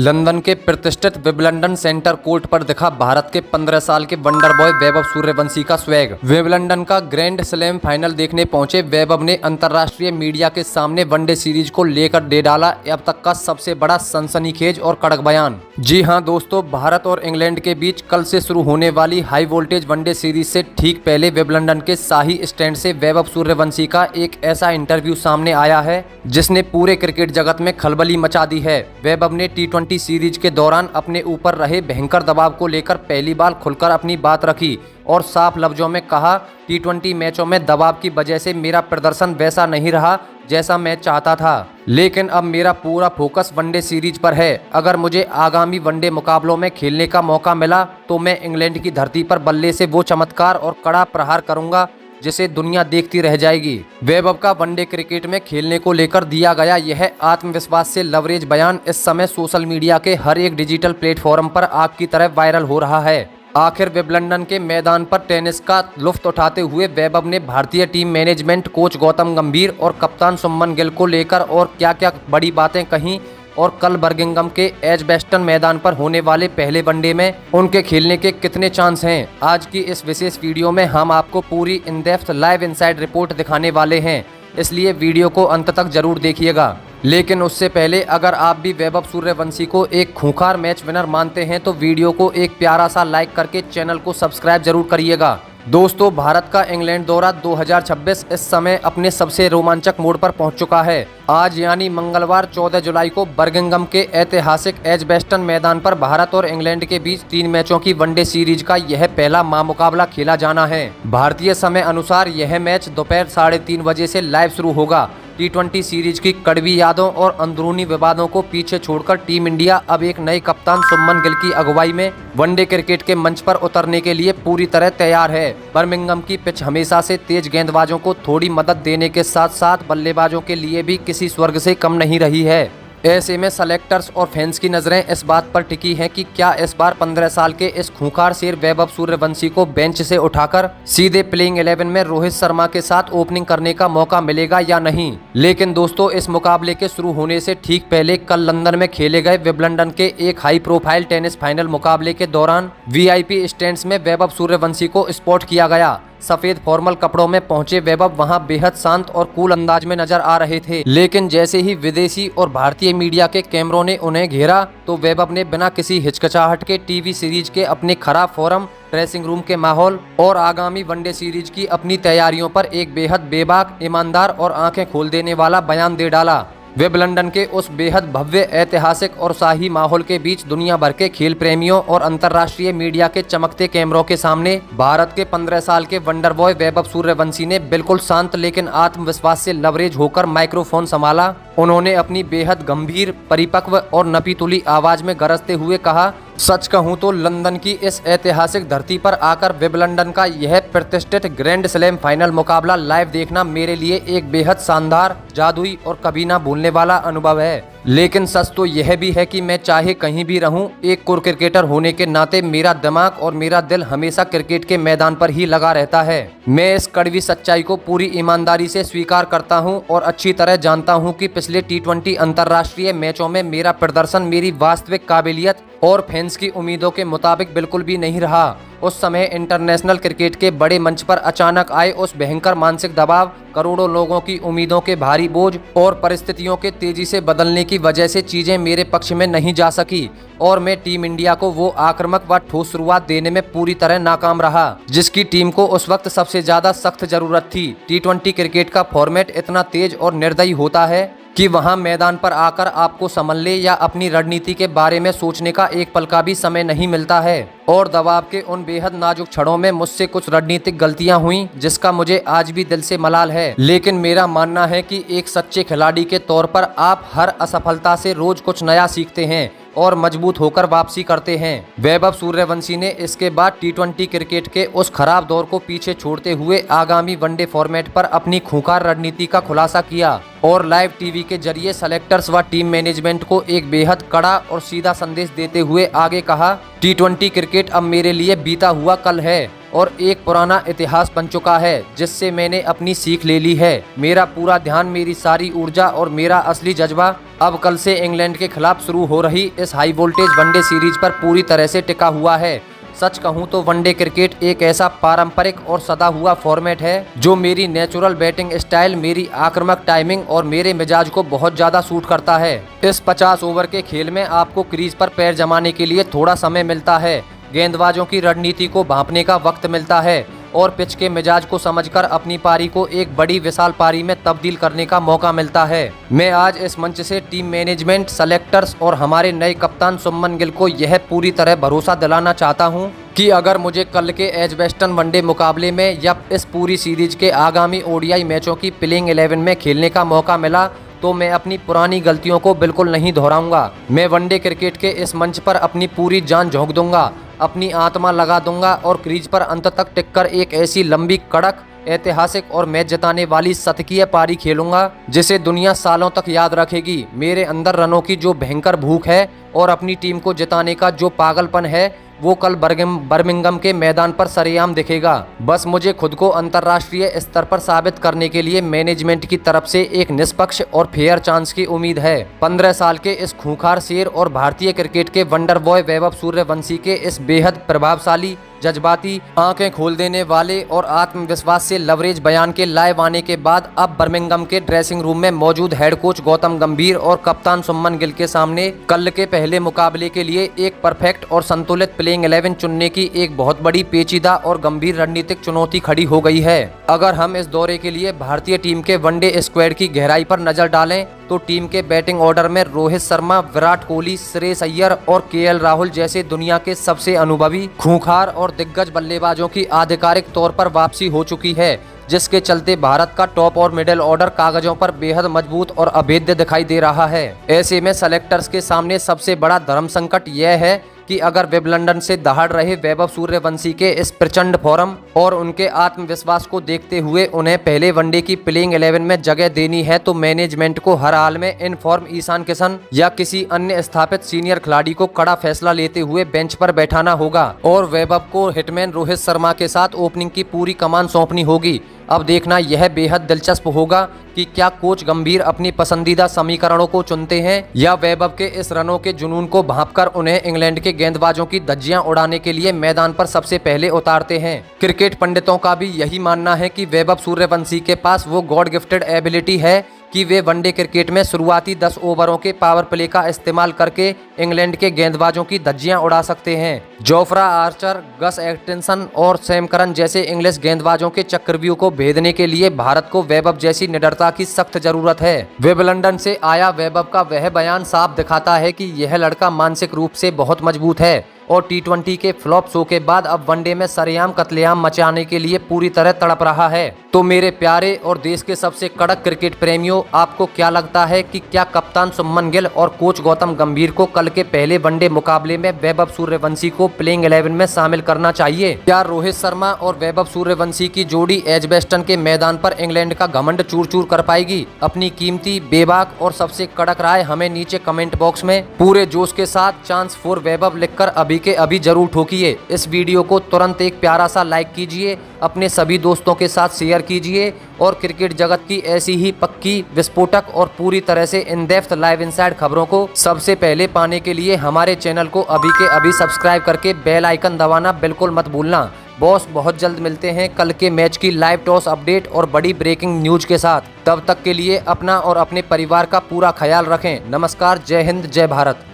London के प्रतिष्ठित Wimbledon centre court पर दिखा भारत के 15 साल के वंडर बॉय वैभव सूर्यवंशी का स्वैग। विंबलडन का ग्रैंड स्लैम फाइनल देखने पहुंचे वैभव ने अंतर्राष्ट्रीय मीडिया के सामने वनडे सीरीज को लेकर दे डाला अब तक का सबसे बड़ा सनसनीखेज और कड़क बयान। जी हां दोस्तों, भारत और इंग्लैंड के बीच कल से शुरू होने वाली हाई वोल्टेज वनडे सीरीज से ठीक पहले विंबलडन के शाही स्टैंड से वैभव सूर्यवंशी का एक ऐसा इंटरव्यू सामने आया है जिसने पूरे क्रिकेट जगत में खलबली मचा दी है। वैभव ने टी20 सीरीज के दौरान अपने ऊपर रहे भयंकर दबाव को लेकर पहली बार खुलकर अपनी बात रखी और साफ लफ्जों में कहा, टी20 मैचों में दबाव की वजह से मेरा प्रदर्शन वैसा नहीं रहा जैसा मैं चाहता था, लेकिन अब मेरा पूरा फोकस वनडे सीरीज पर है। अगर मुझे आगामी वनडे मुकाबलों में खेलने का मौका मिला तो मैं इंग्लैंड की धरती पर बल्ले से वो चमत्कार और कड़ा प्रहार करूंगा जिसे दुनिया देखती रह जाएगी। वैभव का वनडे क्रिकेट में खेलने को लेकर दिया गया यह आत्मविश्वास से लवरेज बयान इस समय सोशल मीडिया के हर एक डिजिटल प्लेटफॉर्म पर आग की तरह वायरल हो रहा है। आखिर विंबलडन के मैदान पर टेनिस का लुत्फ उठाते हुए वैभव ने भारतीय टीम मैनेजमेंट, कोच गौतम गंभीर और कप्तान शुभमन गिल को लेकर और क्या क्या बड़ी बातें कहीं और कल बर्मिंघम के एजबैस्टन मैदान पर होने वाले पहले वनडे में उनके खेलने के कितने चांस हैं। आज की इस विशेष वीडियो में हम आपको पूरी in depth live inside report दिखाने वाले हैं, इसलिए वीडियो को अंत तक जरूर देखिएगा। लेकिन उससे पहले अगर आप भी वैभव सूर्यवंशी को एक खूंखार मैच विनर मानते हैं तो वीडियो को एक प्यारा सा लाइक करके चैनल को सब्सक्राइब जरूर करिएगा। दोस्तों, भारत का इंग्लैंड दौरा 2026 इस समय अपने सबसे रोमांचक मोड़ पर पहुंच चुका है। आज यानी मंगलवार 14 जुलाई को बर्मिंघम के ऐतिहासिक एजबैस्टन मैदान पर भारत और इंग्लैंड के बीच 3 मैचों की वनडे सीरीज का यह पहला महामुकाबला खेला जाना है। भारतीय समय अनुसार यह मैच दोपहर 3:30 बजे से लाइव शुरू होगा। टी20 सीरीज की कड़वी यादों और अंदरूनी विवादों को पीछे छोड़कर टीम इंडिया अब एक नए कप्तान शुभमन गिल की अगुवाई में वनडे क्रिकेट के मंच पर उतरने के लिए पूरी तरह तैयार है। बर्मिंघम की पिच हमेशा से तेज गेंदबाजों को थोड़ी मदद देने के साथ साथ बल्लेबाजों के लिए भी किसी स्वर्ग से कम नहीं रही है। ऐसे में सेलेक्टर्स और फैंस की नजरें इस बात पर टिकी हैं कि क्या इस बार 15 साल के इस खूंखार शेर वैभव सूर्यवंशी को बेंच से उठाकर सीधे प्लेइंग 11 में रोहित शर्मा के साथ ओपनिंग करने का मौका मिलेगा या नहीं। लेकिन दोस्तों, इस मुकाबले के शुरू होने से ठीक पहले कल लंदन में खेले गए विंबलडन के एक हाई प्रोफाइल टेनिस फाइनल मुकाबले के दौरान वीआईपी स्टैंड्स में वैभव सूर्यवंशी को स्पॉट किया गया। सफेद फॉर्मल कपड़ों में पहुंचे वैभव वहां बेहद शांत और कूल अंदाज में नजर आ रहे थे, लेकिन जैसे ही विदेशी और भारतीय मीडिया के कैमरों ने उन्हें घेरा तो वैभव ने बिना किसी हिचकिचाहट के टीवी सीरीज के अपने खराब फॉर्म, ड्रेसिंग रूम के माहौल और आगामी वनडे सीरीज की अपनी तैयारियों पर एक बेहद बेबाक, ईमानदार और आंखें खोल देने वाला बयान दे डाला। विंबलडन के उस बेहद भव्य, ऐतिहासिक और शाही माहौल के बीच दुनिया भर के खेल प्रेमियों और अंतर्राष्ट्रीय मीडिया के चमकते कैमरों के सामने भारत के 15 साल के वंडर बॉय वैभव सूर्यवंशी ने बिल्कुल शांत लेकिन आत्मविश्वास से लवरेज होकर माइक्रोफोन संभाला। उन्होंने अपनी बेहद गंभीर, परिपक्व और नपीतुली आवाज में गरजते हुए कहा, सच कहूं तो लंदन की इस ऐतिहासिक धरती पर आकर विंबलडन का यह प्रतिष्ठित ग्रैंड स्लैम फाइनल मुकाबला लाइव देखना मेरे लिए एक बेहद शानदार, जादुई और कभी ना भूलने वाला अनुभव है। लेकिन सच तो यह भी है कि मैं चाहे कहीं भी रहूं, एक कोर क्रिकेटर होने के नाते मेरा दिमाग और मेरा दिल हमेशा क्रिकेट के मैदान पर ही लगा रहता है। मैं इस कड़वी सच्चाई को पूरी ईमानदारी से स्वीकार करता हूं और अच्छी तरह जानता हूं कि पिछले टी20 अंतर्राष्ट्रीय मैचों में मेरा प्रदर्शन मेरी वास्तविक काबिलियत और फैंस की उम्मीदों के मुताबिक बिल्कुल भी नहीं रहा। उस समय इंटरनेशनल क्रिकेट के बड़े मंच पर अचानक आए उस भयंकर मानसिक दबाव, करोड़ों लोगों की उम्मीदों के भारी बोझ और परिस्थितियों के तेजी से बदलने की वजह से चीजें मेरे पक्ष में नहीं जा सकी और मैं टीम इंडिया को वो आक्रामक व ठोस शुरुआत देने में पूरी तरह नाकाम रहा जिसकी टीम को उस वक्त सबसे ज्यादा सख्त जरूरत थी। टी20 क्रिकेट का फॉर्मेट इतना तेज और निर्दयी होता है कि वहां मैदान पर आकर आपको संभलने या अपनी रणनीति के बारे में सोचने का एक पल का भी समय नहीं मिलता है। और दबाव के उन बेहद नाजुक क्षणों में मुझसे कुछ रणनीतिक गलतियां हुई जिसका मुझे आज भी दिल से मलाल है। लेकिन मेरा मानना है कि एक सच्चे खिलाड़ी के तौर पर आप हर असफलता से रोज कुछ नया सीखते हैं और मजबूत होकर वापसी करते हैं। वैभव सूर्यवंशी ने इसके बाद टी20 क्रिकेट के उस खराब दौर को पीछे छोड़ते हुए आगामी वनडे फॉर्मेट पर अपनी खूंखार रणनीति का खुलासा किया और लाइव टीवी के जरिए सेलेक्टर्स व टीम मैनेजमेंट को एक बेहद कड़ा और सीधा संदेश देते हुए आगे कहा, टी20 क्रिकेट अब मेरे लिए बीता हुआ कल है और एक पुराना इतिहास बन चुका है जिससे मैंने अपनी सीख ले ली है। मेरा पूरा ध्यान, मेरी सारी ऊर्जा और मेरा असली जज्बा अब कल से इंग्लैंड के खिलाफ शुरू हो रही इस हाई वोल्टेज वनडे सीरीज पर पूरी तरह से टिका हुआ है। सच कहूं तो वनडे क्रिकेट एक ऐसा पारंपरिक और सदा हुआ फॉर्मेट है जो मेरी नेचुरल बैटिंग स्टाइल, मेरी आक्रामक टाइमिंग और मेरे मिजाज को बहुत ज्यादा सूट करता है। इस 50 ओवर के खेल में आपको क्रीज पर पैर जमाने के लिए थोड़ा समय मिलता है, गेंदबाजों की रणनीति को भांपने का वक्त मिलता है और पिच के मिजाज को समझकर अपनी पारी को एक बड़ी विशाल पारी में तब्दील करने का मौका मिलता है। मैं आज इस मंच से टीम मैनेजमेंट, सेलेक्टर्स और हमारे नए कप्तान शुभमन गिल को यह पूरी तरह भरोसा दिलाना चाहता हूं कि अगर मुझे कल के एजबेस्टन वनडे मुकाबले में या इस पूरी सीरीज के आगामी ओडीआई मैचों की प्लेइंग 11 में खेलने का मौका मिला तो मैं अपनी पुरानी गलतियों को बिल्कुल नहीं दोहराऊंगा। मैं वनडे क्रिकेट के इस मंच पर अपनी पूरी जान झोंक दूंगा, अपनी आत्मा लगा दूंगा और क्रीज पर अंत तक टिककर एक ऐसी लंबी, कड़क, ऐतिहासिक और मैच जिताने वाली शतकीय पारी खेलूंगा जिसे दुनिया सालों तक याद रखेगी। मेरे अंदर रनों की जो भयंकर भूख है और अपनी टीम को जिताने का जो पागलपन है वो कल बर्मिंघम के मैदान पर सरेआम दिखेगा। बस मुझे खुद को अंतर्राष्ट्रीय स्तर पर साबित करने के लिए मैनेजमेंट की तरफ से एक निष्पक्ष और फेयर चांस की उम्मीद है। 15 साल के इस खूंखार शेर और भारतीय क्रिकेट के वंडर बॉय वैभव सूर्यवंशी के इस बेहद प्रभावशाली, जज्बाती, आंखें खोल देने वाले और आत्मविश्वास से लवरेज बयान के लाइव आने के बाद अब बर्मिंघम के ड्रेसिंग रूम में मौजूद हेड कोच गौतम गंभीर और कप्तान शुभमन गिल के सामने कल के पहले मुकाबले के लिए एक परफेक्ट और संतुलित प्लेइंग 11 चुनने की एक बहुत बड़ी, पेचीदा और गंभीर रणनीतिक चुनौती खड़ी हो गई है। अगर हम इस दौरे के लिए भारतीय टीम के वनडे स्क्वाड की गहराई पर नजर डालें तो टीम के बैटिंग ऑर्डर में रोहित शर्मा, विराट कोहली, श्रेयस अय्यर और केएल राहुल जैसे दुनिया के सबसे अनुभवी, खूंखार और दिग्गज बल्लेबाजों की आधिकारिक तौर पर वापसी हो चुकी है, जिसके चलते भारत का टॉप और मिडिल ऑर्डर कागजों पर बेहद मजबूत और अभेद्य दिखाई दे रहा है। ऐसे में सेलेक्टर्स के सामने सबसे बड़ा धर्म संकट यह है कि अगर विंबलडन से दहाड़ रहे वैभव सूर्यवंशी के इस प्रचंड फॉर्म और उनके आत्मविश्वास को देखते हुए उन्हें पहले वनडे की प्लेइंग 11 में जगह देनी है तो मैनेजमेंट को हर हाल में इन फॉर्म ईशान किशन या किसी अन्य स्थापित सीनियर खिलाड़ी को कड़ा फैसला लेते हुए बेंच पर बैठाना होगा और वैभव को हिटमैन रोहित शर्मा के साथ ओपनिंग की पूरी कमान सौंपनी होगी। अब देखना यह बेहद दिलचस्प होगा कि क्या कोच गंभीर अपनी पसंदीदा समीकरणों को चुनते हैं या वैभव के इस रनों के जुनून को भांपकर उन्हें इंग्लैंड के गेंदबाजों की धज्जियां उड़ाने के लिए मैदान पर सबसे पहले उतारते हैं। क्रिकेट पंडितों का भी यही मानना है कि वैभव सूर्यवंशी के पास वो गॉड गिफ्टेड एबिलिटी है कि वे वनडे क्रिकेट में शुरुआती 10 ओवरों के पावर प्ले का इस्तेमाल करके इंग्लैंड के गेंदबाजों की धज्जियां उड़ा सकते हैं। जोफ्रा आर्चर, गस एटकिंसन और सैम करन जैसे इंग्लिश गेंदबाजों के चक्रव्यूह को भेदने के लिए भारत को वैभव जैसी निडरता की सख्त जरूरत है। विंबलडन से आया वैभव का वह बयान साफ दिखाता है कि यह लड़का मानसिक रूप से बहुत मजबूत है और T20 के फ्लॉप शो के बाद अब वनडे में सरेआम कत्लेआम मचाने के लिए पूरी तरह तड़प रहा है। तो मेरे प्यारे और देश के सबसे कड़क क्रिकेट प्रेमियों, आपको क्या लगता है कि क्या कप्तान शुभमन गिल और कोच गौतम गंभीर को कल के पहले वनडे मुकाबले में वैभव सूर्यवंशी को प्लेइंग 11 में शामिल करना चाहिए? क्या रोहित शर्मा और वैभव सूर्यवंशी की जोड़ी एजबेस्टन के मैदान पर इंग्लैंड का घमंड चूर चूर कर पाएगी? अपनी कीमती, बेबाक और सबसे कड़क राय हमें नीचे कमेंट बॉक्स में पूरे जोश के साथ चांस फॉर वैभव लिखकर अभी के अभी जरूर ठोकिए। इस वीडियो को तुरंत एक प्यारा सा लाइक कीजिए, अपने सभी दोस्तों के साथ शेयर कीजिए और क्रिकेट जगत की ऐसी ही पक्की, विस्फोटक और पूरी तरह से इन डेप्थ लाइव इनसाइड खबरों को सबसे पहले पाने के लिए हमारे चैनल को अभी के अभी सब्सक्राइब करके बेल आइकन दबाना बिल्कुल मत भूलना। बॉस, बहुत जल्द मिलते हैं कल के मैच की लाइव टॉस अपडेट और बड़ी ब्रेकिंग न्यूज के साथ। तब तक के लिए अपना और अपने परिवार का पूरा ख्याल रखें। नमस्कार, जय हिंद, जय भारत।